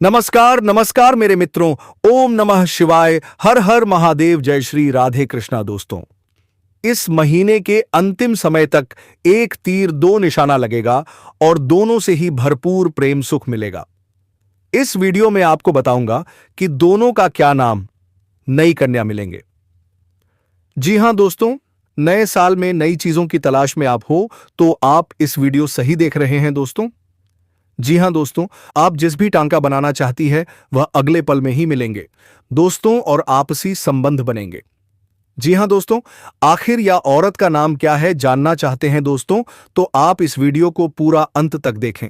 नमस्कार नमस्कार मेरे मित्रों। ओम नमः शिवाय, हर हर महादेव, जय श्री राधे कृष्णा। दोस्तों, इस महीने के अंतिम समय तक एक तीर दो निशाना लगेगा और दोनों से ही भरपूर प्रेम सुख मिलेगा। इस वीडियो में आपको बताऊंगा कि दोनों का क्या नाम नई कन्या मिलेंगे। जी हां दोस्तों, नए साल में नई चीजों की तलाश में आप हो तो आप इस वीडियो सही देख रहे हैं दोस्तों। जी हां दोस्तों, आप जिस भी टांका बनाना चाहती है वह अगले पल में ही मिलेंगे दोस्तों, और आपसी संबंध बनेंगे। जी हां दोस्तों, आखिर या औरत का नाम क्या है जानना चाहते हैं दोस्तों, तो आप इस वीडियो को पूरा अंत तक देखें।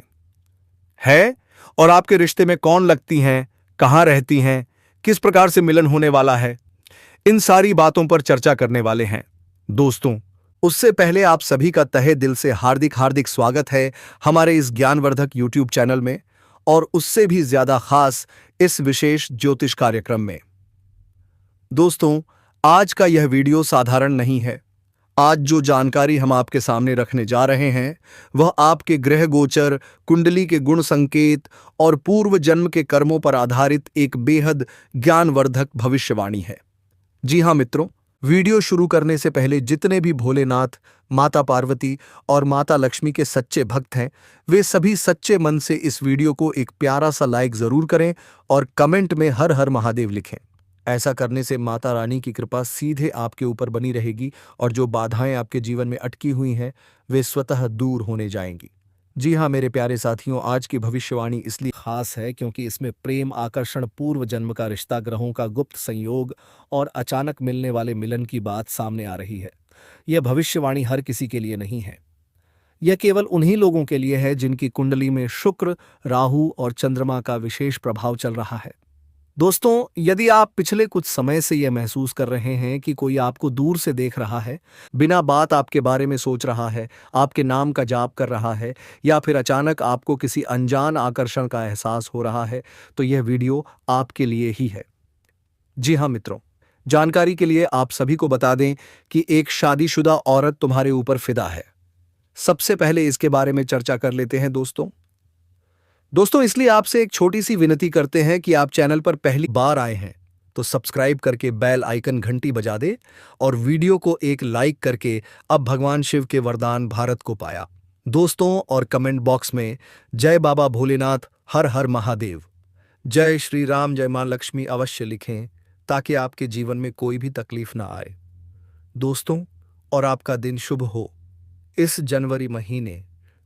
है और आपके रिश्ते में कौन लगती हैं, कहां रहती हैं, किस प्रकार से मिलन होने वाला है, इन सारी बातों पर चर्चा करने वाले हैं दोस्तों। उससे पहले आप सभी का तहे दिल से हार्दिक हार्दिक स्वागत है हमारे इस ज्ञानवर्धक यूट्यूब चैनल में, और उससे भी ज्यादा खास इस विशेष ज्योतिष कार्यक्रम में। दोस्तों, आज का यह वीडियो साधारण नहीं है। आज जो जानकारी हम आपके सामने रखने जा रहे हैं वह आपके ग्रह गोचर, कुंडली के गुण संकेत और पूर्व जन्म के कर्मों पर आधारित एक बेहद ज्ञानवर्धक भविष्यवाणी है। जी हां मित्रों, वीडियो शुरू करने से पहले जितने भी भोलेनाथ, माता पार्वती और माता लक्ष्मी के सच्चे भक्त हैं, वे सभी सच्चे मन से इस वीडियो को एक प्यारा सा लाइक जरूर करें और कमेंट में हर हर महादेव लिखें। ऐसा करने से माता रानी की कृपा सीधे आपके ऊपर बनी रहेगी और जो बाधाएं आपके जीवन में अटकी हुई हैं वे स्वतः दूर होने जाएंगी। जी हाँ मेरे प्यारे साथियों, आज की भविष्यवाणी इसलिए खास है क्योंकि इसमें प्रेम, आकर्षण, पूर्व जन्म का रिश्ता, ग्रहों का गुप्त संयोग और अचानक मिलने वाले मिलन की बात सामने आ रही है। यह भविष्यवाणी हर किसी के लिए नहीं है। यह केवल उन्हीं लोगों के लिए है जिनकी कुंडली में शुक्र, राहु और चंद्रमा का विशेष प्रभाव चल रहा है। दोस्तों, यदि आप पिछले कुछ समय से यह महसूस कर रहे हैं कि कोई आपको दूर से देख रहा है, बिना बात आपके बारे में सोच रहा है, आपके नाम का जाप कर रहा है, या फिर अचानक आपको किसी अनजान आकर्षण का एहसास हो रहा है, तो यह वीडियो आपके लिए ही है। जी हाँ मित्रों, जानकारी के लिए आप सभी को बता दें कि एक शादीशुदा औरत तुम्हारे ऊपर फिदा है। सबसे पहले इसके बारे में चर्चा कर लेते हैं दोस्तों, इसलिए आपसे एक छोटी सी विनती करते हैं कि आप चैनल पर पहली बार आए हैं तो सब्सक्राइब करके बेल आइकन घंटी बजा दे और वीडियो को एक लाइक करके अब भगवान शिव के वरदान भारत को पाया दोस्तों, और कमेंट बॉक्स में जय बाबा भोलेनाथ, हर हर महादेव, जय श्री राम, जय मां लक्ष्मी अवश्य लिखें ताकि आपके जीवन में कोई भी तकलीफ ना आए दोस्तों, और आपका दिन शुभ हो। इस जनवरी महीने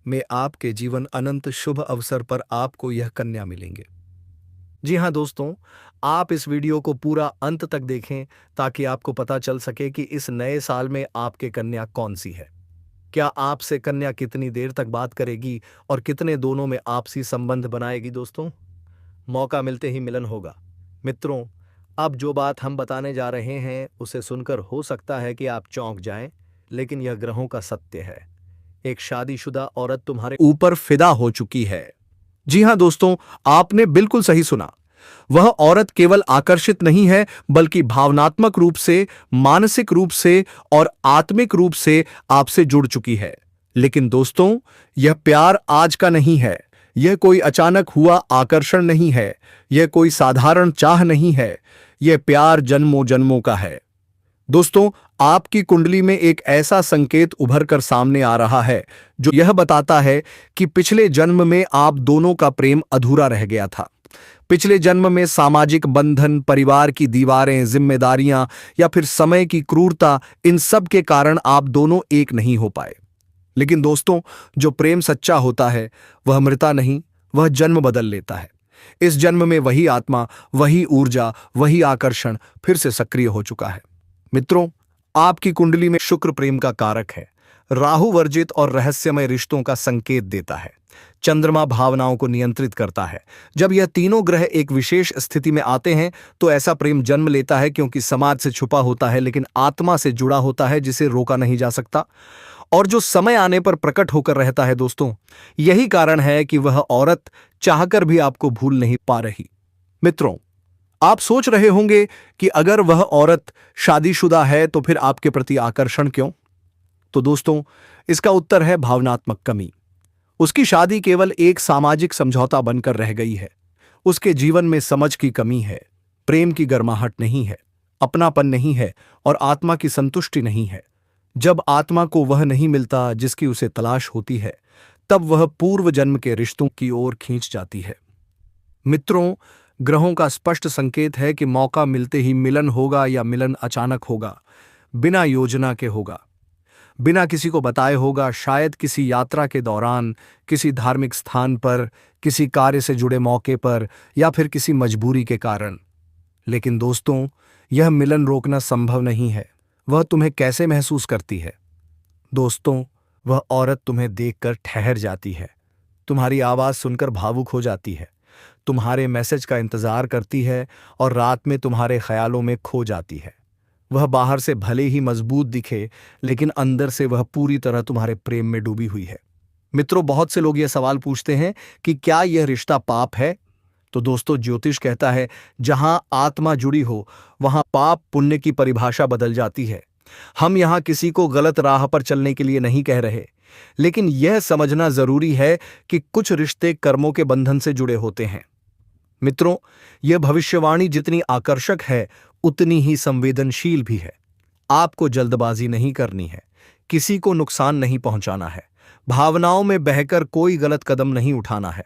में आपके जीवन अनंत शुभ अवसर पर आपको यह कन्या मिलेंगे। जी हां दोस्तों, आप इस वीडियो को पूरा अंत तक देखें ताकि आपको पता चल सके कि इस नए साल में आपके कन्या कौन सी है। क्या आपसे कन्या कितनी देर तक बात करेगी और कितने दोनों में आपसी संबंध बनाएगी दोस्तों। मौका मिलते ही मिलन होगा। मित्रों, अब जो बात हम बताने जा रहे हैं उसे सुनकर हो सकता है कि आप चौंक जाएं, लेकिन यह ग्रहों का सत्य है। एक शादीशुदा औरत तुम्हारे ऊपर फिदा हो चुकी है। जी हां दोस्तों, आपने बिल्कुल सही सुना। वह औरत केवल आकर्षित नहीं है बल्कि भावनात्मक रूप से, मानसिक रूप से और आत्मिक रूप से आपसे जुड़ चुकी है। लेकिन दोस्तों, यह प्यार आज का नहीं है। यह कोई अचानक हुआ आकर्षण नहीं है। यह कोई साधारण चाह नहीं है। यह प्यार जन्मों जन्मों का है दोस्तों। आपकी कुंडली में एक ऐसा संकेत उभर कर सामने आ रहा है जो यह बताता है कि पिछले जन्म में आप दोनों का प्रेम अधूरा रह गया था। पिछले जन्म में सामाजिक बंधन, परिवार की दीवारें, जिम्मेदारियां या फिर समय की क्रूरता, इन सब के कारण आप दोनों एक नहीं हो पाए। लेकिन दोस्तों, जो प्रेम सच्चा होता है वह मृता नहीं, वह जन्म बदल लेता है। इस जन्म में वही आत्मा, वही ऊर्जा, वही आकर्षण फिर से सक्रिय हो चुका है। मित्रों, आपकी कुंडली में शुक्र प्रेम का कारक है। राहु वर्जित और रहस्यमय रिश्तों का संकेत देता है। चंद्रमा भावनाओं को नियंत्रित करता है। जब यह तीनों ग्रह एक विशेष स्थिति में आते हैं तो ऐसा प्रेम जन्म लेता है क्योंकि समाज से छुपा होता है लेकिन आत्मा से जुड़ा होता है, जिसे रोका नहीं जा सकता और जो समय आने पर प्रकट होकर रहता है दोस्तों। यही कारण है कि वह औरत चाहकर भी आपको भूल नहीं पा रही। मित्रों, आप सोच रहे होंगे कि अगर वह औरत शादीशुदा है तो फिर आपके प्रति आकर्षण क्यों? तो दोस्तों, इसका उत्तर है भावनात्मक कमी। उसकी शादी केवल एक सामाजिक समझौता बनकर रह गई है। उसके जीवन में समझ की कमी है, प्रेम की गर्माहट नहीं है, अपनापन नहीं है और आत्मा की संतुष्टि नहीं है। जब आत्मा को वह नहीं मिलता जिसकी उसे तलाश होती है, तब वह पूर्व जन्म के रिश्तों की ओर खींच जाती है। मित्रों, ग्रहों का स्पष्ट संकेत है कि मौका मिलते ही मिलन होगा या मिलन अचानक होगा, बिना योजना के होगा, बिना किसी को बताए होगा, शायद किसी यात्रा के दौरान, किसी धार्मिक स्थान पर, किसी कार्य से जुड़े मौके पर या फिर किसी मजबूरी के कारण। लेकिन दोस्तों, यह मिलन रोकना संभव नहीं है। वह तुम्हें कैसे महसूस करती है? दोस्तों, वह औरत तुम्हें देखकर ठहर जाती है, तुम्हारी आवाज सुनकर भावुक हो जाती है, तुम्हारे मैसेज का इंतजार करती है और रात में तुम्हारे ख्यालों में खो जाती है। वह बाहर से भले ही मजबूत दिखे, लेकिन अंदर से वह पूरी तरह तुम्हारे प्रेम में डूबी हुई है। मित्रों, बहुत से लोग यह सवाल पूछते हैं कि क्या यह रिश्ता पाप है? तो दोस्तों, ज्योतिष कहता है, जहां आत्मा जुड़ी हो वहां पाप पुण्य की परिभाषा बदल जाती है। हम यहां किसी को गलत राह पर चलने के लिए नहीं कह रहे, लेकिन यह समझना जरूरी है कि कुछ रिश्ते कर्मों के बंधन से जुड़े होते हैं। मित्रों, यह भविष्यवाणी जितनी आकर्षक है उतनी ही संवेदनशील भी है। आपको जल्दबाजी नहीं करनी है, किसी को नुकसान नहीं पहुंचाना है, भावनाओं में बहकर कोई गलत कदम नहीं उठाना है।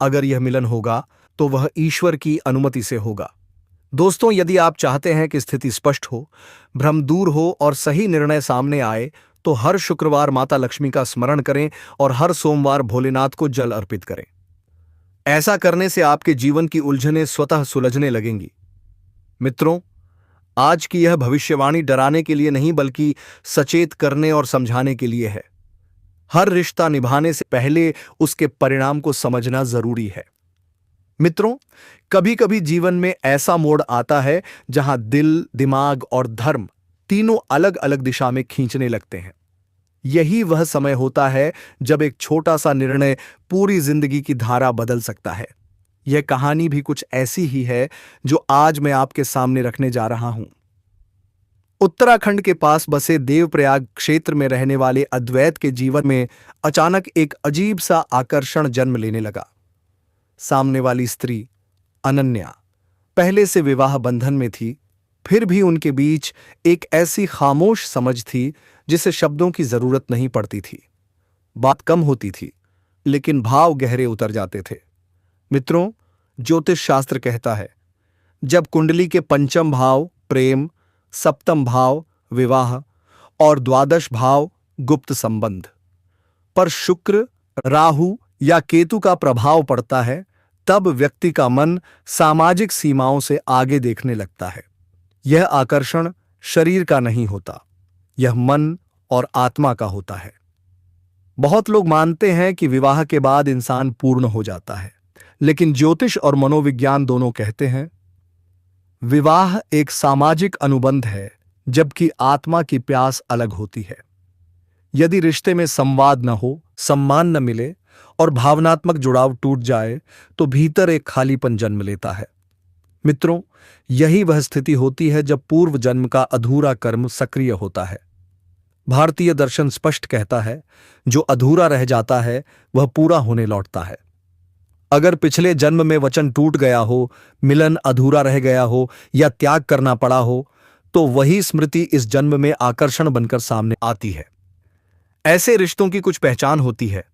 अगर यह मिलन होगा तो वह ईश्वर की अनुमति से होगा। दोस्तों, यदि आप चाहते हैं कि स्थिति स्पष्ट हो, भ्रम दूर हो और सही निर्णय सामने आए, तो हर शुक्रवार माता लक्ष्मी का स्मरण करें और हर सोमवार भोलेनाथ को जल अर्पित करें। ऐसा करने से आपके जीवन की उलझनें स्वतः सुलझने लगेंगी। मित्रों, आज की यह भविष्यवाणी डराने के लिए नहीं बल्कि सचेत करने और समझाने के लिए है। हर रिश्ता निभाने से पहले उसके परिणाम को समझना जरूरी है। मित्रों, कभी कभी जीवन में ऐसा मोड़ आता है जहां दिल, दिमाग और धर्म तीनों अलग अलग दिशा में खींचने लगते हैं। यही वह समय होता है जब एक छोटा सा निर्णय पूरी जिंदगी की धारा बदल सकता है। यह कहानी भी कुछ ऐसी ही है जो आज मैं आपके सामने रखने जा रहा हूं। उत्तराखंड के पास बसे देवप्रयाग क्षेत्र में रहने वाले अद्वैत के जीवन में अचानक एक अजीब सा आकर्षण जन्म लेने लगा। सामने वाली स्त्री अनन्या पहले से विवाह बंधन में थी, फिर भी उनके बीच एक ऐसी खामोश समझ थी जिसे शब्दों की जरूरत नहीं पड़ती थी। बात कम होती थी, लेकिन भाव गहरे उतर जाते थे। मित्रों, ज्योतिष शास्त्र कहता है, जब कुंडली के पंचम भाव प्रेम, सप्तम भाव विवाह और द्वादश भाव गुप्त संबंध पर शुक्र, राहु या केतु का प्रभाव पड़ता है, तब व्यक्ति का मन सामाजिक सीमाओं से आगे देखने लगता है। यह आकर्षण शरीर का नहीं होता, यह मन और आत्मा का होता है। बहुत लोग मानते हैं कि विवाह के बाद इंसान पूर्ण हो जाता है, लेकिन ज्योतिष और मनोविज्ञान दोनों कहते हैं विवाह एक सामाजिक अनुबंध है, जबकि आत्मा की प्यास अलग होती है। यदि रिश्ते में संवाद न हो, सम्मान न मिले और भावनात्मक जुड़ाव टूट जाए, तो भीतर एक खालीपन जन्म लेता है। मित्रों, यही वह स्थिति होती है जब पूर्व जन्म का अधूरा कर्म सक्रिय होता है। भारतीय दर्शन स्पष्ट कहता है, जो अधूरा रह जाता है वह पूरा होने लौटता है। अगर पिछले जन्म में वचन टूट गया हो, मिलन अधूरा रह गया हो या त्याग करना पड़ा हो, तो वही स्मृति इस जन्म में आकर्षण बनकर सामने आती है। ऐसे रिश्तों की कुछ पहचान होती है।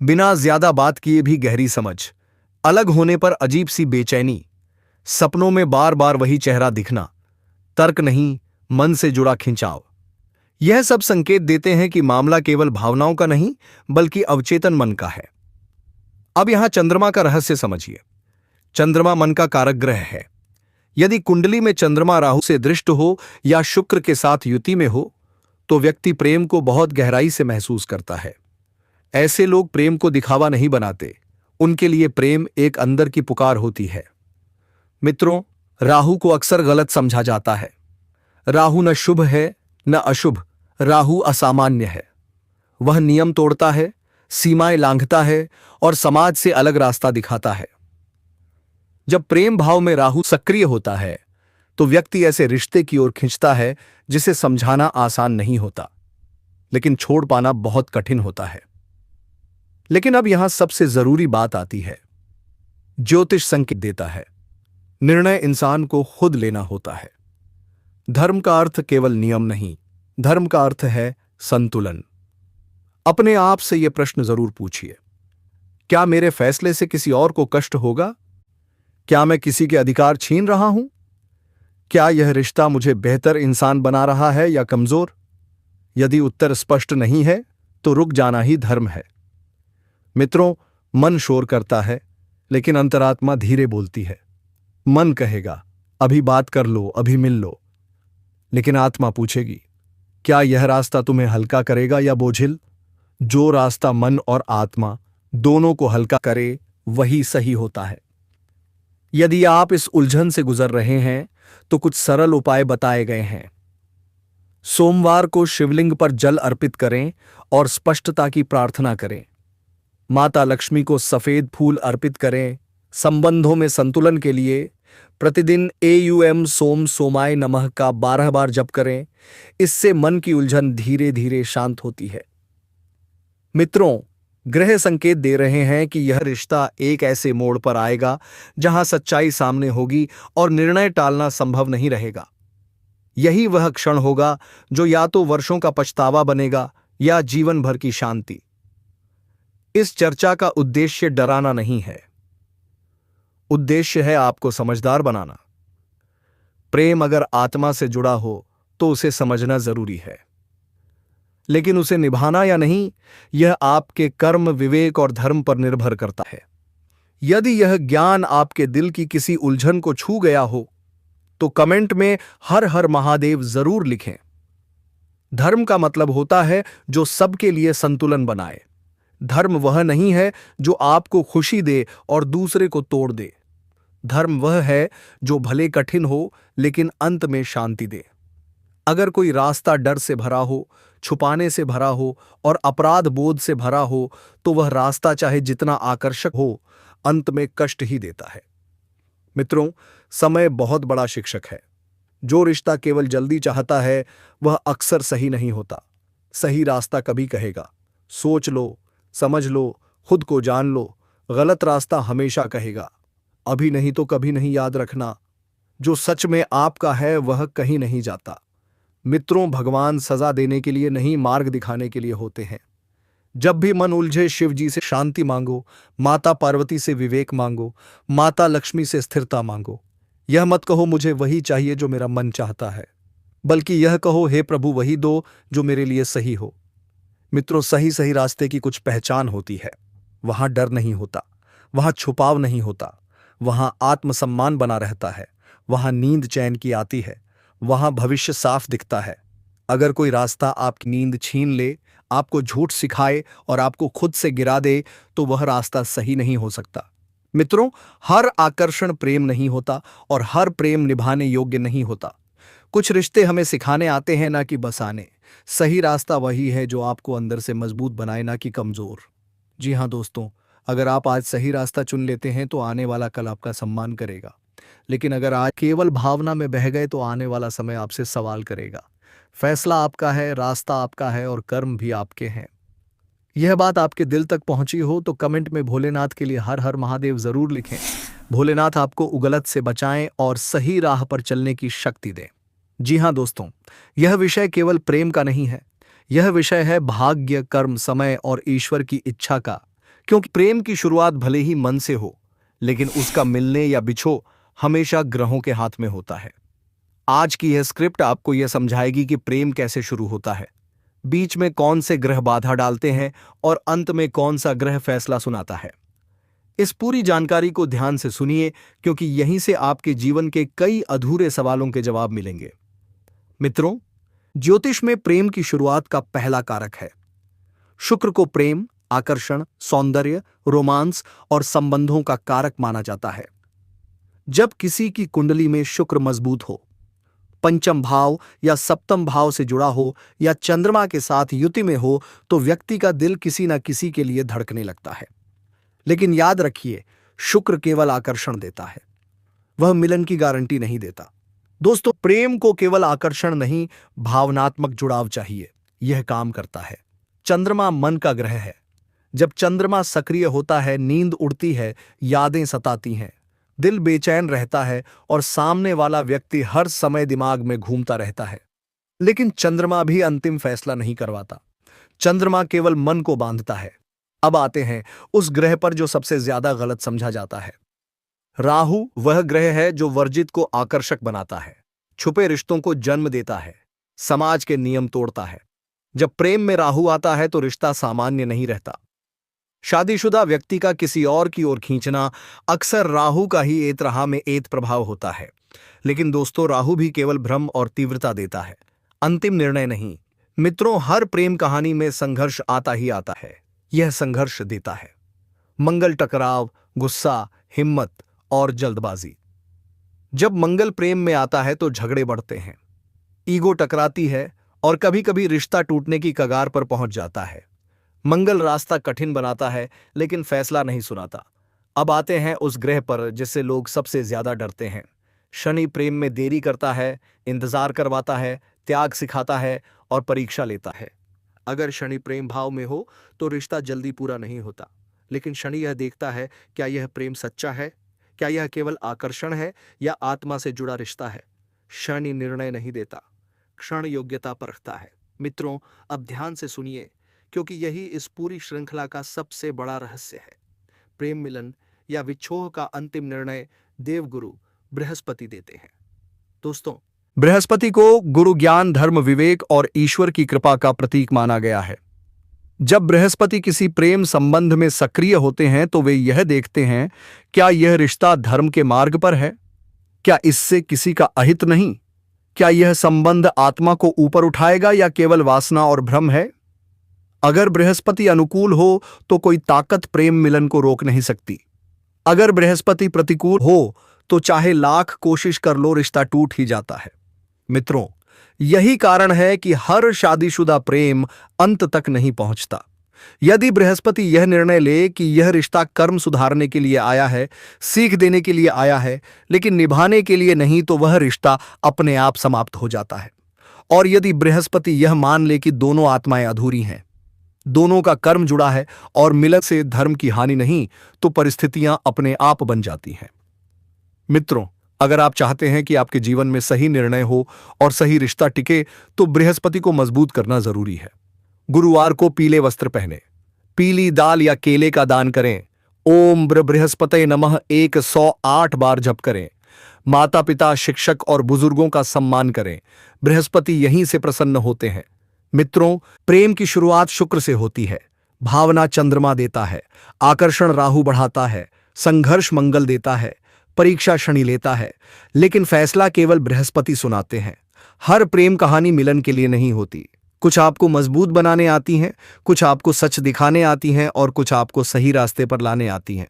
बिना ज्यादा बात किए भी गहरी समझ, अलग होने पर अजीब सी बेचैनी, सपनों में बार बार वही चेहरा दिखना, तर्क नहीं मन से जुड़ा खिंचाव। यह सब संकेत देते हैं कि मामला केवल भावनाओं का नहीं बल्कि अवचेतन मन का है। अब यहां चंद्रमा का रहस्य समझिए। चंद्रमा मन का कारक ग्रह है। यदि कुंडली में चंद्रमा राहु से दृष्ट हो या शुक्र के साथ युति में हो, तो व्यक्ति प्रेम को बहुत गहराई से महसूस करता है। ऐसे लोग प्रेम को दिखावा नहीं बनाते, उनके लिए प्रेम एक अंदर की पुकार होती है। मित्रों, राहु को अक्सर गलत समझा जाता है। राहु न शुभ है न अशुभ, राहु असामान्य है। वह नियम तोड़ता है, सीमाएं लांघता है और समाज से अलग रास्ता दिखाता है। जब प्रेम भाव में राहु सक्रिय होता है, तो व्यक्ति ऐसे रिश्ते की ओर खींचता है जिसे समझाना आसान नहीं होता, लेकिन छोड़ पाना बहुत कठिन होता है। लेकिन अब यहां सबसे जरूरी बात आती है। ज्योतिष संकेत देता है, निर्णय इंसान को खुद लेना होता है। धर्म का अर्थ केवल नियम नहीं, धर्म का अर्थ है संतुलन। अपने आप से यह प्रश्न जरूर पूछिए, क्या मेरे फैसले से किसी और को कष्ट होगा? क्या मैं किसी के अधिकार छीन रहा हूं? क्या यह रिश्ता मुझे बेहतर इंसान बना रहा है या कमजोर? यदि उत्तर स्पष्ट नहीं है तो रुक जाना ही धर्म है। मित्रों, मन शोर करता है, लेकिन अंतरात्मा धीरे बोलती है। मन कहेगा, अभी बात कर लो, अभी मिल लो। लेकिन आत्मा पूछेगी, क्या यह रास्ता तुम्हें हल्का करेगा या बोझिल? जो रास्ता मन और आत्मा दोनों को हल्का करे, वही सही होता है। यदि आप इस उलझन से गुजर रहे हैं तो कुछ सरल उपाय बताए गए हैं। सोमवार को शिवलिंग पर जल अर्पित करें और स्पष्टता की प्रार्थना करें। माता लक्ष्मी को सफेद फूल अर्पित करें। संबंधों में संतुलन के लिए प्रतिदिन एयूएम सोम सोमाय नमः का 12 बार जप करें। इससे मन की उलझन धीरे धीरे शांत होती है। मित्रों, ग्रह संकेत दे रहे हैं कि यह रिश्ता एक ऐसे मोड़ पर आएगा जहां सच्चाई सामने होगी और निर्णय टालना संभव नहीं रहेगा। यही वह क्षण होगा जो या तो वर्षों का पछतावा बनेगा या जीवन भर की शांति। इस चर्चा का उद्देश्य डराना नहीं है, उद्देश्य है आपको समझदार बनाना। प्रेम अगर आत्मा से जुड़ा हो तो उसे समझना जरूरी है, लेकिन उसे निभाना या नहीं, यह आपके कर्म, विवेक और धर्म पर निर्भर करता है। यदि यह ज्ञान आपके दिल की किसी उलझन को छू गया हो तो कमेंट में हर हर महादेव जरूर लिखें। धर्म का मतलब होता है जो सबके लिए संतुलन बनाए। धर्म वह नहीं है जो आपको खुशी दे और दूसरे को तोड़ दे। धर्म वह है जो भले कठिन हो लेकिन अंत में शांति दे। अगर कोई रास्ता डर से भरा हो, छुपाने से भरा हो और अपराध बोध से भरा हो तो वह रास्ता चाहे जितना आकर्षक हो, अंत में कष्ट ही देता है। मित्रों, समय बहुत बड़ा शिक्षक है। जो रिश्ता केवल जल्दी चाहता है वह अक्सर सही नहीं होता। सही रास्ता कभी कहेगा, सोच लो, समझ लो, खुद को जान लो। गलत रास्ता हमेशा कहेगा, अभी नहीं तो कभी नहीं। याद रखना, जो सच में आपका है वह कहीं नहीं जाता। मित्रों, भगवान सजा देने के लिए नहीं, मार्ग दिखाने के लिए होते हैं। जब भी मन उलझे, शिव जी से शांति मांगो, माता पार्वती से विवेक मांगो, माता लक्ष्मी से स्थिरता मांगो। यह मत कहो मुझे वही चाहिए जो मेरा मन चाहता है, बल्कि यह कहो, हे प्रभु वही दो जो मेरे लिए सही हो। मित्रों, सही सही रास्ते की कुछ पहचान होती है। वहां डर नहीं होता, वहां छुपाव नहीं होता, वहां आत्मसम्मान बना रहता है, वहां नींद चैन की आती है, वहां भविष्य साफ दिखता है। अगर कोई रास्ता आपकी नींद छीन ले, आपको झूठ सिखाए और आपको खुद से गिरा दे तो वह रास्ता सही नहीं हो सकता। मित्रों, हर आकर्षण प्रेम नहीं होता और हर प्रेम निभाने योग्य नहीं होता। कुछ रिश्ते हमें सिखाने आते हैं, ना कि बसाने। सही रास्ता वही है जो आपको अंदर से मजबूत बनाए, ना कि कमजोर। जी हाँ दोस्तों, अगर आप आज सही रास्ता चुन लेते हैं तो आने वाला कल आपका सम्मान करेगा। लेकिन अगर आज केवल भावना में बह गए तो आने वाला समय आपसे सवाल करेगा। फैसला आपका है, रास्ता आपका है और कर्म भी आपके हैं। यह बात आपके दिल तक पहुंची हो तो कमेंट में भोलेनाथ के लिए हर हर महादेव जरूर लिखें। भोलेनाथ आपको उगलत से बचाएं और सही राह पर चलने की शक्ति दें। जी हाँ दोस्तों, यह विषय केवल प्रेम का नहीं है, यह विषय है भाग्य, कर्म, समय और ईश्वर की इच्छा का। क्योंकि प्रेम की शुरुआत भले ही मन से हो, लेकिन उसका मिलने या बिछो हमेशा ग्रहों के हाथ में होता है। आज की यह स्क्रिप्ट आपको यह समझाएगी कि प्रेम कैसे शुरू होता है, बीच में कौन से ग्रह बाधा डालते हैं और अंत में कौन सा ग्रह फैसला सुनाता है। इस पूरी जानकारी को ध्यान से सुनिए, क्योंकि यहीं से आपके जीवन के कई अधूरे सवालों के जवाब मिलेंगे। मित्रों, ज्योतिष में प्रेम की शुरुआत का पहला कारक है शुक्र को प्रेम, आकर्षण, सौंदर्य, रोमांस और संबंधों का कारक माना जाता है। जब किसी की कुंडली में शुक्र मजबूत हो, पंचम भाव या सप्तम भाव से जुड़ा हो या चंद्रमा के साथ युति में हो तो व्यक्ति का दिल किसी न किसी के लिए धड़कने लगता है। लेकिन याद रखिए, शुक्र केवल आकर्षण देता है, वह मिलन की गारंटी नहीं देता। दोस्तों, प्रेम को केवल आकर्षण नहीं, भावनात्मक जुड़ाव चाहिए, यह काम करता है। चंद्रमा मन का ग्रह है, जब चंद्रमा सक्रिय होता है, नींद उड़ती है, यादें सताती हैं, दिल बेचैन रहता है और सामने वाला व्यक्ति हर समय दिमाग में घूमता रहता है। लेकिन चंद्रमा भी अंतिम फैसला नहीं करवाता। चंद्रमा केवल मन को बांधता है। अब आते हैं उस ग्रह पर जो सबसे ज्यादा गलत समझा जाता है। राहु वह ग्रह है जो वर्जित को आकर्षक बनाता है, छुपे रिश्तों को जन्म देता है, समाज के नियम तोड़ता है। जब प्रेम में राहु आता है तो रिश्ता सामान्य नहीं रहता। शादीशुदा व्यक्ति का किसी और की ओर खींचना अक्सर राहु का ही एत रहा में एत प्रभाव होता है। लेकिन दोस्तों, राहु भी केवल भ्रम और तीव्रता देता है, अंतिम निर्णय नहीं। मित्रों, हर प्रेम कहानी में संघर्ष आता ही आता है। यह संघर्ष देता है मंगल, टकराव, गुस्सा, हिम्मत और जल्दबाजी। जब मंगल प्रेम में आता है तो झगड़े बढ़ते हैं, ईगो टकराती है और कभी कभी रिश्ता टूटने की कगार पर पहुंच जाता है। मंगल रास्ता कठिन बनाता है लेकिन फैसला नहीं सुनाता। अब आते हैं उस ग्रह पर जिससे लोग सबसे ज्यादा डरते हैं। शनि प्रेम में देरी करता है, इंतजार करवाता है, त्याग सिखाता है और परीक्षा लेता है। अगर शनि प्रेम भाव में हो तो रिश्ता जल्दी पूरा नहीं होता। लेकिन शनि यह देखता है, क्या यह प्रेम सच्चा है, क्या यह केवल आकर्षण है या आत्मा से जुड़ा रिश्ता है। शनि निर्णय नहीं देता, क्षण योग्यता परखता है। मित्रों, अब ध्यान से सुनिए, क्योंकि यही इस पूरी श्रृंखला का सबसे बड़ा रहस्य है। प्रेम मिलन या विच्छोह का अंतिम निर्णय देवगुरु बृहस्पति देते हैं। दोस्तों, बृहस्पति को गुरु ज्ञान, धर्म, विवेक और ईश्वर की कृपा का प्रतीक माना गया है। जब बृहस्पति किसी प्रेम संबंध में सक्रिय होते हैं तो वे यह देखते हैं, क्या यह रिश्ता धर्म के मार्ग पर है, क्या इससे किसी का अहित नहीं, क्या यह संबंध आत्मा को ऊपर उठाएगा या केवल वासना और भ्रम है। अगर बृहस्पति अनुकूल हो तो कोई ताकत प्रेम मिलन को रोक नहीं सकती। अगर बृहस्पति प्रतिकूल हो तो चाहे लाख कोशिश कर लो, रिश्ता टूट ही जाता है। मित्रों, यही कारण है कि हर शादीशुदा प्रेम अंत तक नहीं पहुंचता। यदि बृहस्पति यह निर्णय ले कि यह रिश्ता कर्म सुधारने के लिए आया है, सीख देने के लिए आया है, लेकिन निभाने के लिए नहीं, तो वह रिश्ता अपने आप समाप्त हो जाता है। और यदि बृहस्पति यह मान ले कि दोनों आत्माएं अधूरी हैं, दोनों का कर्म जुड़ा है और मिलन से धर्म की हानि नहीं, तो परिस्थितियां अपने आप बन जाती हैं। मित्रों, अगर आप चाहते हैं कि आपके जीवन में सही निर्णय हो और सही रिश्ता टिके, तो बृहस्पति को मजबूत करना जरूरी है। गुरुवार को पीले वस्त्र पहने, पीली दाल या केले का दान करें, ओम बृहस्पते नमः 108 बार जप करें, माता पिता, शिक्षक और बुजुर्गों का सम्मान करें। बृहस्पति यहीं से प्रसन्न होते हैं। मित्रों, प्रेम की शुरुआत शुक्र से होती है, भावना चंद्रमा देता है, आकर्षण राहु बढ़ाता है, संघर्ष मंगल देता है, परीक्षा शनि लेता है, लेकिन फैसला केवल बृहस्पति सुनाते हैं। हर प्रेम कहानी मिलन के लिए नहीं होती। कुछ आपको मजबूत बनाने आती हैं, कुछ आपको सच दिखाने आती हैं और कुछ आपको सही रास्ते पर लाने आती हैं।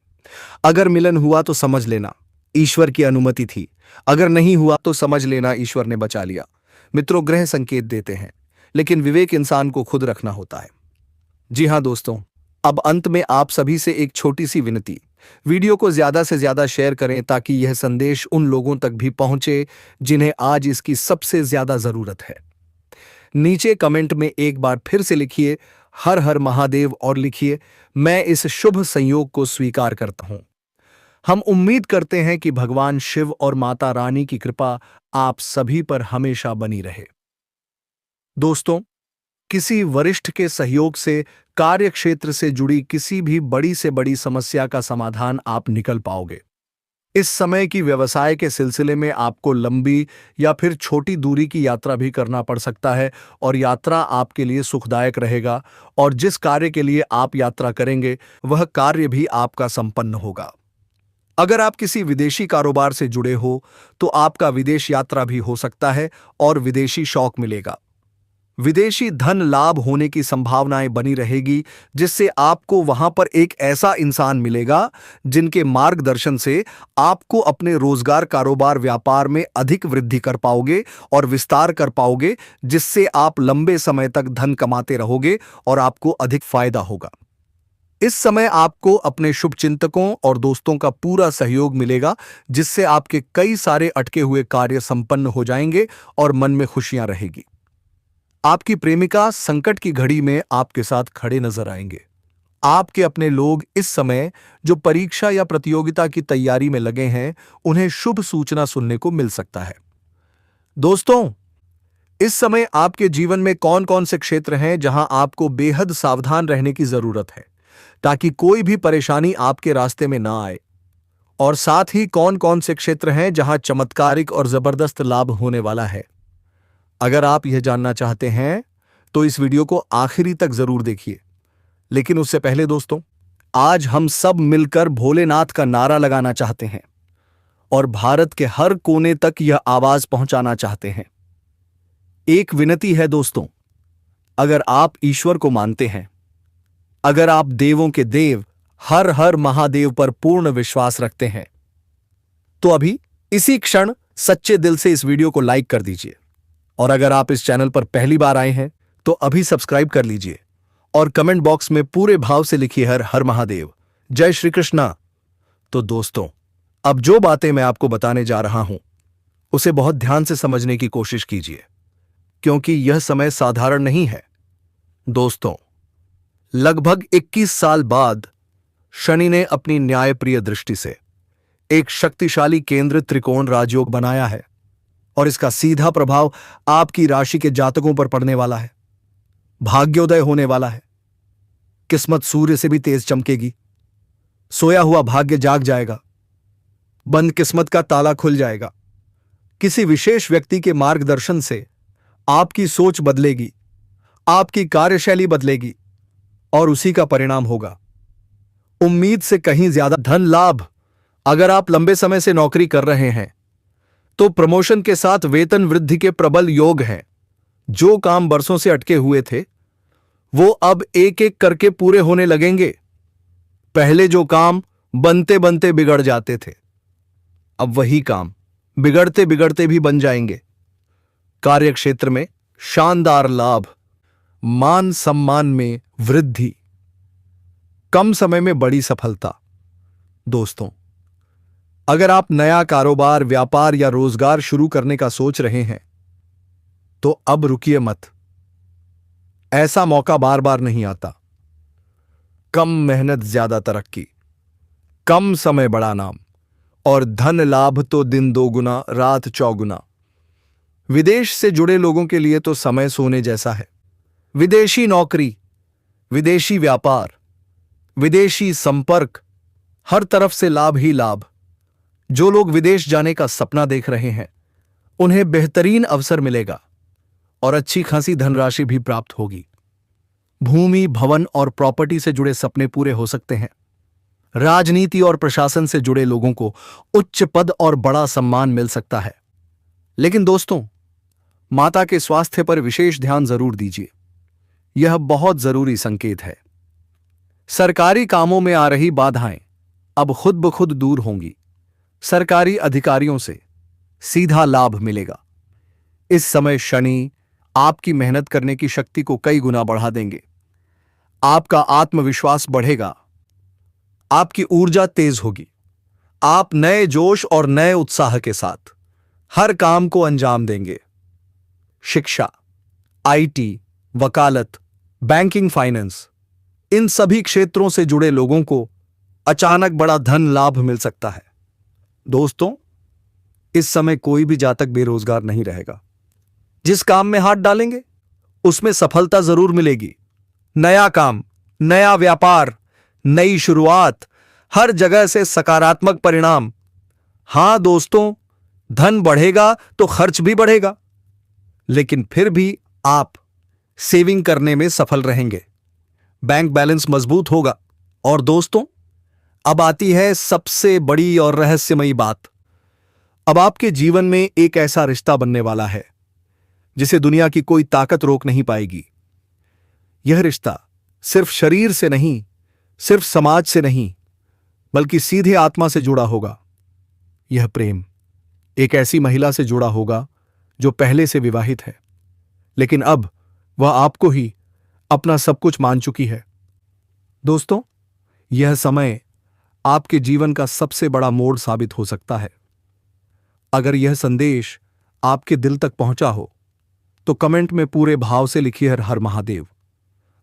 अगर मिलन हुआ तो समझ लेना ईश्वर की अनुमति थी, अगर नहीं हुआ तो समझ लेना ईश्वर ने बचा लिया। मित्रों, ग्रह संकेत देते हैं, लेकिन विवेक इंसान को खुद रखना होता है। जी हां दोस्तों, अब अंत में आप सभी से एक छोटी सी विनती, वीडियो को ज्यादा से ज्यादा शेयर करें ताकि यह संदेश उन लोगों तक भी पहुंचे जिन्हें आज इसकी सबसे ज्यादा जरूरत है। नीचे कमेंट में एक बार फिर से लिखिए हर हर महादेव और लिखिए मैं इस शुभ संयोग को स्वीकार करता हूं। हम उम्मीद करते हैं कि भगवान शिव और माता रानी की कृपा आप सभी पर हमेशा बनी रहे। दोस्तों, किसी वरिष्ठ के सहयोग से कार्य क्षेत्र से जुड़ी किसी भी बड़ी से बड़ी समस्या का समाधान आप निकल पाओगे। इस समय की व्यवसाय के सिलसिले में आपको लंबी या फिर छोटी दूरी की यात्रा भी करना पड़ सकता है और यात्रा आपके लिए सुखदायक रहेगा और जिस कार्य के लिए आप यात्रा करेंगे वह कार्य भी आपका संपन्न होगा। अगर आप किसी विदेशी कारोबार से जुड़े हो तो आपका विदेश यात्रा भी हो सकता है और विदेशी शौक मिलेगा। विदेशी धन लाभ होने की संभावनाएं बनी रहेगी, जिससे आपको वहां पर एक ऐसा इंसान मिलेगा जिनके मार्गदर्शन से आपको अपने रोजगार, कारोबार, व्यापार में अधिक वृद्धि कर पाओगे और विस्तार कर पाओगे, जिससे आप लंबे समय तक धन कमाते रहोगे और आपको अधिक फायदा होगा। इस समय आपको अपने शुभचिंतकों और दोस्तों का पूरा सहयोग मिलेगा, जिससे आपके कई सारे अटके हुए कार्य संपन्न हो जाएंगे और मन में खुशियां रहेगी। आपकी प्रेमिका संकट की घड़ी में आपके साथ खड़े नजर आएंगे आपके अपने लोग इस समय जो परीक्षा या प्रतियोगिता की तैयारी में लगे हैं, उन्हें शुभ सूचना सुनने को मिल सकता है। दोस्तों, इस समय आपके जीवन में कौन कौन से क्षेत्र हैं जहां आपको बेहद सावधान रहने की जरूरत है ताकि कोई भी परेशानी आपके रास्ते में ना आए, और साथ ही कौन कौन से क्षेत्र हैं जहां चमत्कारिक और जबरदस्त लाभ होने वाला है। अगर आप यह जानना चाहते हैं तो इस वीडियो को आखिरी तक जरूर देखिए। लेकिन उससे पहले दोस्तों, आज हम सब मिलकर भोलेनाथ का नारा लगाना चाहते हैं और भारत के हर कोने तक यह आवाज पहुंचाना चाहते हैं। एक विनती है दोस्तों, अगर आप ईश्वर को मानते हैं, अगर आप देवों के देव हर हर महादेव पर पूर्ण विश्वास रखते हैं, तो अभी इसी क्षण सच्चे दिल से इस वीडियो को लाइक कर दीजिए। और अगर आप इस चैनल पर पहली बार आए हैं तो अभी सब्सक्राइब कर लीजिए और कमेंट बॉक्स में पूरे भाव से लिखिए हर हर महादेव, जय श्री कृष्णा। तो दोस्तों, अब जो बातें मैं आपको बताने जा रहा हूं उसे बहुत ध्यान से समझने की कोशिश कीजिए, क्योंकि यह समय साधारण नहीं है। दोस्तों, लगभग 21 साल बाद शनि ने अपनी न्यायप्रिय दृष्टि से एक शक्तिशाली केंद्र त्रिकोण राजयोग बनाया है और इसका सीधा प्रभाव आपकी राशि के जातकों पर पड़ने वाला है। भाग्योदय होने वाला है। किस्मत सूर्य से भी तेज चमकेगी। सोया हुआ भाग्य जाग जाएगा। बंद किस्मत का ताला खुल जाएगा। किसी विशेष व्यक्ति के मार्गदर्शन से आपकी सोच बदलेगी, आपकी कार्यशैली बदलेगी और उसी का परिणाम होगा उम्मीद से कहीं ज्यादा धन लाभ। अगर आप लंबे समय से नौकरी कर रहे हैं तो प्रमोशन के साथ वेतन वृद्धि के प्रबल योग हैं। जो काम बरसों से अटके हुए थे वो अब एक एक करके पूरे होने लगेंगे। पहले जो काम बनते बनते बिगड़ जाते थे, अब वही काम बिगड़ते बिगड़ते भी बन जाएंगे। कार्यक्षेत्र में शानदार लाभ, मान सम्मान में वृद्धि, कम समय में बड़ी सफलता। दोस्तों, अगर आप नया कारोबार, व्यापार या रोजगार शुरू करने का सोच रहे हैं तो अब रुकिए मत। ऐसा मौका बार बार नहीं आता। कम मेहनत ज्यादा तरक्की, कम समय बड़ा नाम और धन लाभ तो दिन दोगुना रात चौगुना। विदेश से जुड़े लोगों के लिए तो समय सोने जैसा है। विदेशी नौकरी, विदेशी व्यापार, विदेशी संपर्क, हर तरफ से लाभ ही लाभ। जो लोग विदेश जाने का सपना देख रहे हैं उन्हें बेहतरीन अवसर मिलेगा और अच्छी खासी धनराशि भी प्राप्त होगी। भूमि, भवन और प्रॉपर्टी से जुड़े सपने पूरे हो सकते हैं। राजनीति और प्रशासन से जुड़े लोगों को उच्च पद और बड़ा सम्मान मिल सकता है। लेकिन दोस्तों, माता के स्वास्थ्य पर विशेष ध्यान जरूर दीजिए। यह बहुत जरूरी संकेत है। सरकारी कामों में आ रही बाधाएं अब खुद ब खुद दूर होंगी। सरकारी अधिकारियों से सीधा लाभ मिलेगा। इस समय शनि आपकी मेहनत करने की शक्ति को कई गुना बढ़ा देंगे। आपका आत्मविश्वास बढ़ेगा, आपकी ऊर्जा तेज होगी। आप नए जोश और नए उत्साह के साथ हर काम को अंजाम देंगे। शिक्षा, आईटी, वकालत, बैंकिंग, फाइनेंस, इन सभी क्षेत्रों से जुड़े लोगों को अचानक बड़ा धन लाभ मिल सकता है। दोस्तों, इस समय कोई भी जातक बेरोजगार नहीं रहेगा। जिस काम में हाथ डालेंगे उसमें सफलता जरूर मिलेगी। नया काम, नया व्यापार, नई शुरुआत, हर जगह से सकारात्मक परिणाम। हां दोस्तों, धन बढ़ेगा तो खर्च भी बढ़ेगा, लेकिन फिर भी आप सेविंग करने में सफल रहेंगे। बैंक बैलेंस मजबूत होगा। और दोस्तों, अब आती है सबसे बड़ी और रहस्यमयी बात। अब आपके जीवन में एक ऐसा रिश्ता बनने वाला है जिसे दुनिया की कोई ताकत रोक नहीं पाएगी। यह रिश्ता सिर्फ शरीर से नहीं, सिर्फ समाज से नहीं, बल्कि सीधे आत्मा से जुड़ा होगा। यह प्रेम एक ऐसी महिला से जुड़ा होगा जो पहले से विवाहित है, लेकिन अब वह आपको ही अपना सब कुछ मान चुकी है। दोस्तों, यह समय आपके जीवन का सबसे बड़ा मोड़ साबित हो सकता है। अगर यह संदेश आपके दिल तक पहुंचा हो तो कमेंट में पूरे भाव से लिखिए हर हर महादेव।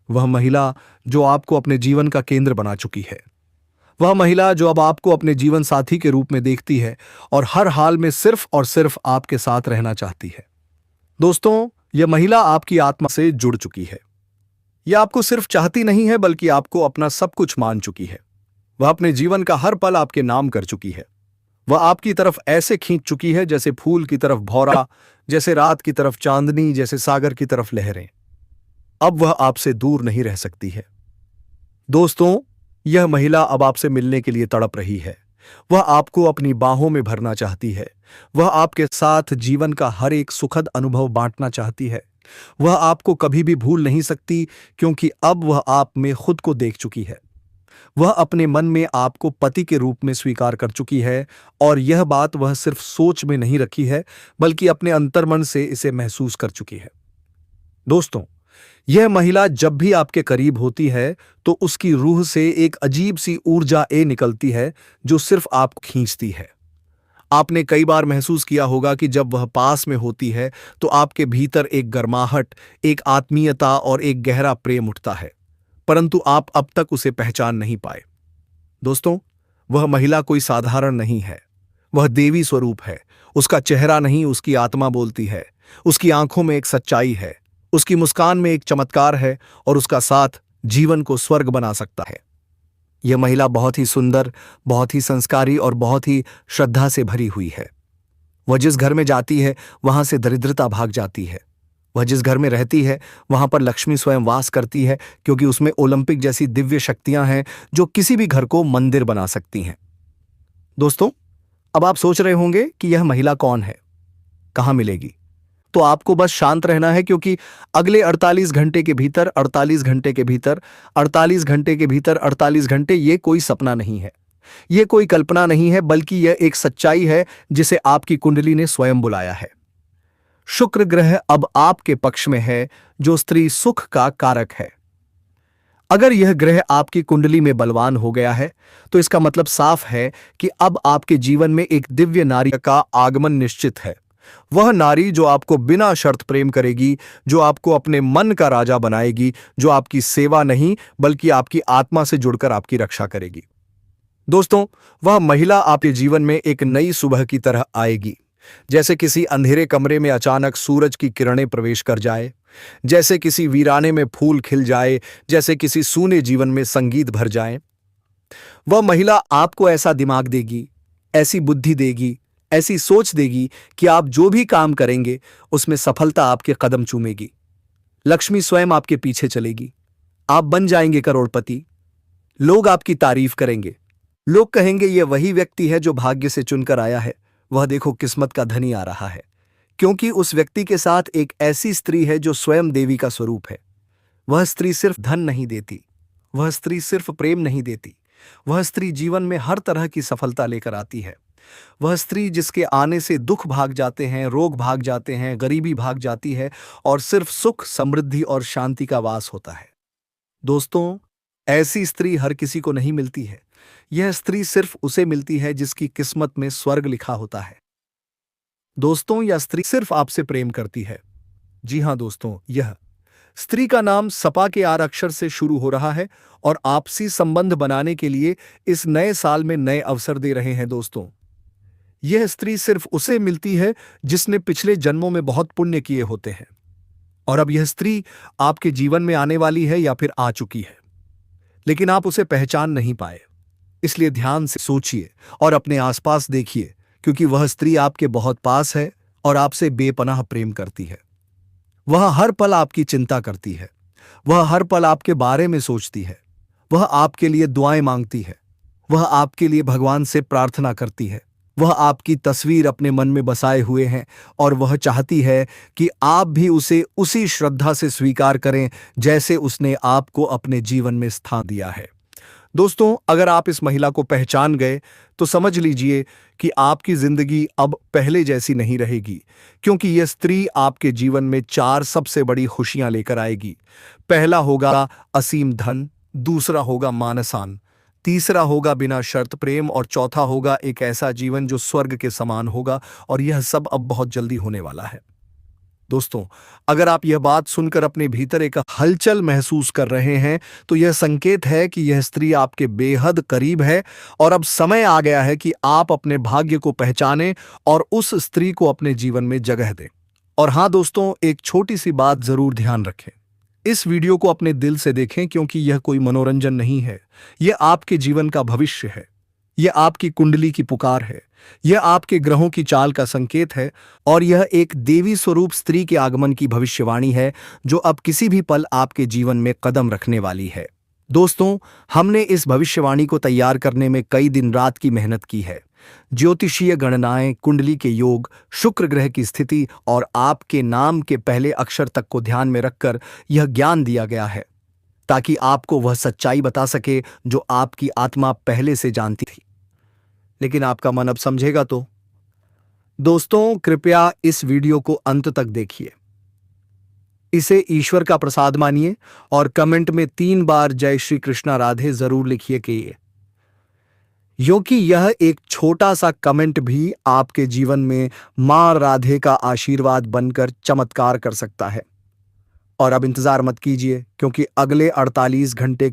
वह महिला जो आपको अपने जीवन का केंद्र बना चुकी है, वह महिला जो अब आपको अपने जीवन साथी के रूप में देखती है और हर हाल में सिर्फ और सिर्फ आपके साथ रहना चाहती है। दोस्तों, यह महिला आपकी आत्मा से जुड़ चुकी है। यह आपको सिर्फ चाहती नहीं है बल्कि आपको अपना सब कुछ मान चुकी है। वह अपने जीवन का हर पल आपके नाम कर चुकी है। वह आपकी तरफ ऐसे खींच चुकी है जैसे फूल की तरफ भौरा, जैसे रात की तरफ चांदनी, जैसे सागर की तरफ लहरें। अब वह आपसे दूर नहीं रह सकती है। दोस्तों, यह महिला अब आपसे मिलने के लिए तड़प रही है। वह आपको अपनी बाहों में भरना चाहती है। वह आपके साथ जीवन का हर एक सुखद अनुभव बांटना चाहती है। वह आपको कभी भी भूल नहीं सकती, क्योंकि अब वह आप में खुद को देख चुकी है। वह अपने मन में आपको पति के रूप में स्वीकार कर चुकी है, और यह बात वह सिर्फ सोच में नहीं रखी है बल्कि अपने अंतर्मन से इसे महसूस कर चुकी है। दोस्तों, यह महिला जब भी आपके करीब होती है तो उसकी रूह से एक अजीब सी ऊर्जा निकलती है जो सिर्फ आपको खींचती है। आपने कई बार महसूस किया होगा कि जब वह पास में होती है तो आपके भीतर एक गर्माहट, एक आत्मीयता और एक गहरा प्रेम उठता है, परंतु आप अब तक उसे पहचान नहीं पाए। दोस्तों, वह महिला कोई साधारण नहीं है। वह देवी स्वरूप है। उसका चेहरा नहीं, उसकी आत्मा बोलती है। उसकी आंखों में एक सच्चाई है, उसकी मुस्कान में एक चमत्कार है, और उसका साथ जीवन को स्वर्ग बना सकता है। यह महिला बहुत ही सुंदर, बहुत ही संस्कारी और बहुत ही श्रद्धा से भरी हुई है। वह जिस घर में जाती है वहां से दरिद्रता भाग जाती है। वह जिस घर में रहती है वहां पर लक्ष्मी स्वयं वास करती है, क्योंकि उसमें ओलंपिक जैसी दिव्य शक्तियां हैं जो किसी भी घर को मंदिर बना सकती हैं। दोस्तों, अब आप सोच रहे होंगे कि यह महिला कौन है, कहां मिलेगी? तो आपको बस शांत रहना है, क्योंकि अगले 48 घंटे के भीतर 48 घंटे के भीतर 48 घंटे के भीतर 48 घंटे, ये कोई सपना नहीं है, ये कोई कल्पना नहीं है, बल्कि यह एक सच्चाई है जिसे आपकी कुंडली ने स्वयं बुलाया है। शुक्र ग्रह अब आपके पक्ष में है, जो स्त्री सुख का कारक है। अगर यह ग्रह आपकी कुंडली में बलवान हो गया है तो इसका मतलब साफ है कि अब आपके जीवन में एक दिव्य नारी का आगमन निश्चित है। वह नारी जो आपको बिना शर्त प्रेम करेगी, जो आपको अपने मन का राजा बनाएगी, जो आपकी सेवा नहीं बल्कि आपकी आत्मा से जुड़कर आपकी रक्षा करेगी। दोस्तों, वह महिला आपके जीवन में एक नई सुबह की तरह आएगी, जैसे किसी अंधेरे कमरे में अचानक सूरज की किरणें प्रवेश कर जाए, जैसे किसी वीराने में फूल खिल जाए, जैसे किसी सूने जीवन में संगीत भर जाए। वह महिला आपको ऐसा दिमाग देगी, ऐसी बुद्धि देगी, ऐसी सोच देगी कि आप जो भी काम करेंगे उसमें सफलता आपके कदम चूमेगी। लक्ष्मी स्वयं आपके पीछे चलेगी। आप बन जाएंगे करोड़पति। लोग आपकी तारीफ करेंगे। लोग कहेंगे, यह वही व्यक्ति है जो भाग्य से चुनकर आया है। वह देखो, किस्मत का धनी आ रहा है, क्योंकि उस व्यक्ति के साथ एक ऐसी स्त्री है जो स्वयं देवी का स्वरूप है। वह स्त्री सिर्फ धन नहीं देती, वह स्त्री सिर्फ प्रेम नहीं देती, वह स्त्री जीवन में हर तरह की सफलता लेकर आती है। वह स्त्री जिसके आने से दुख भाग जाते हैं, रोग भाग जाते हैं, गरीबी भाग जाती है, और सिर्फ सुख, समृद्धि और शांति का वास होता है। दोस्तों, ऐसी स्त्री हर किसी को नहीं मिलती है। यह स्त्री सिर्फ उसे मिलती है जिसकी किस्मत में स्वर्ग लिखा होता है। दोस्तों, यह स्त्री सिर्फ आपसे प्रेम करती है। जी हां दोस्तों, यह स्त्री का नाम सपा के आर अक्षर से शुरू हो रहा है और आपसी संबंध बनाने के लिए इस नए साल में नए अवसर दे रहे हैं। दोस्तों, यह स्त्री सिर्फ उसे मिलती है जिसने पिछले जन्मों में बहुत पुण्य किए होते हैं, और अब यह स्त्री आपके जीवन में आने वाली है या फिर आ चुकी है, लेकिन आप उसे पहचान नहीं पाए। इसलिए ध्यान से सोचिए और अपने आसपास देखिए, क्योंकि वह स्त्री आपके बहुत पास है और आपसे बेपनाह प्रेम करती है। वह हर पल आपकी चिंता करती है, वह हर पल आपके बारे में सोचती है, वह आपके लिए दुआएं मांगती है, वह आपके लिए भगवान से प्रार्थना करती है। वह आपकी तस्वीर अपने मन में बसाए हुए हैं और वह चाहती है कि आप भी उसे उसी श्रद्धा से स्वीकार करें जैसे उसने आपको अपने जीवन में स्थान दिया है। दोस्तों, अगर आप इस महिला को पहचान गए तो समझ लीजिए कि आपकी जिंदगी अब पहले जैसी नहीं रहेगी, क्योंकि यह स्त्री आपके जीवन में 4 सबसे बड़ी खुशियां लेकर आएगी। पहला होगा असीम धन, दूसरा होगा मानसान, तीसरा होगा बिना शर्त प्रेम, और चौथा होगा एक ऐसा जीवन जो स्वर्ग के समान होगा, और यह सब अब बहुत जल्दी होने वाला है। दोस्तों, अगर आप यह बात सुनकर अपने भीतर एक हलचल महसूस कर रहे हैं, तो यह संकेत है कि यह स्त्री आपके बेहद करीब है और अब समय आ गया है कि आप अपने भाग्य को पहचानें और उस स्त्री को अपने जीवन में जगह दें। और हाँ दोस्तों, एक छोटी सी बात जरूर ध्यान रखें। इस वीडियो को अपने दिल से देखें, क्योंकि यह कोई मनोरंजन नहीं है। यह आपके जीवन का भविष्य है। यह आपकी कुंडली की पुकार है। यह आपके ग्रहों की चाल का संकेत है और यह एक देवी स्वरूप स्त्री के आगमन की भविष्यवाणी है, जो अब किसी भी पल आपके जीवन में कदम रखने वाली है। दोस्तों, हमने इस भविष्यवाणी को तैयार करने में कई दिन रात की मेहनत की है। ज्योतिषीय गणनाएं, कुंडली के योग, शुक्र ग्रह की स्थिति और आपके नाम के पहले अक्षर तक को ध्यान में रखकर यह ज्ञान दिया गया है, ताकि आपको वह सच्चाई बता सके जो आपकी आत्मा पहले से जानती थी। लेकिन आपका मन अब समझेगा तो? दोस्तों, कृपया इस वीडियो को अंत तक देखिए। इसे ईश्वर का प्रसाद मानिए और कमेंट में 3 बार जय श्री कृष्णा राधे जरूर लिखिए क्योंकि यह एक छोटा सा कमेंट भी आपके जीवन में मां राधे का आशीर्वाद बनकर चमत्कार कर सकता है। और अब इंतजार मत कीजिए, क्योंकि अगले 48 घंटे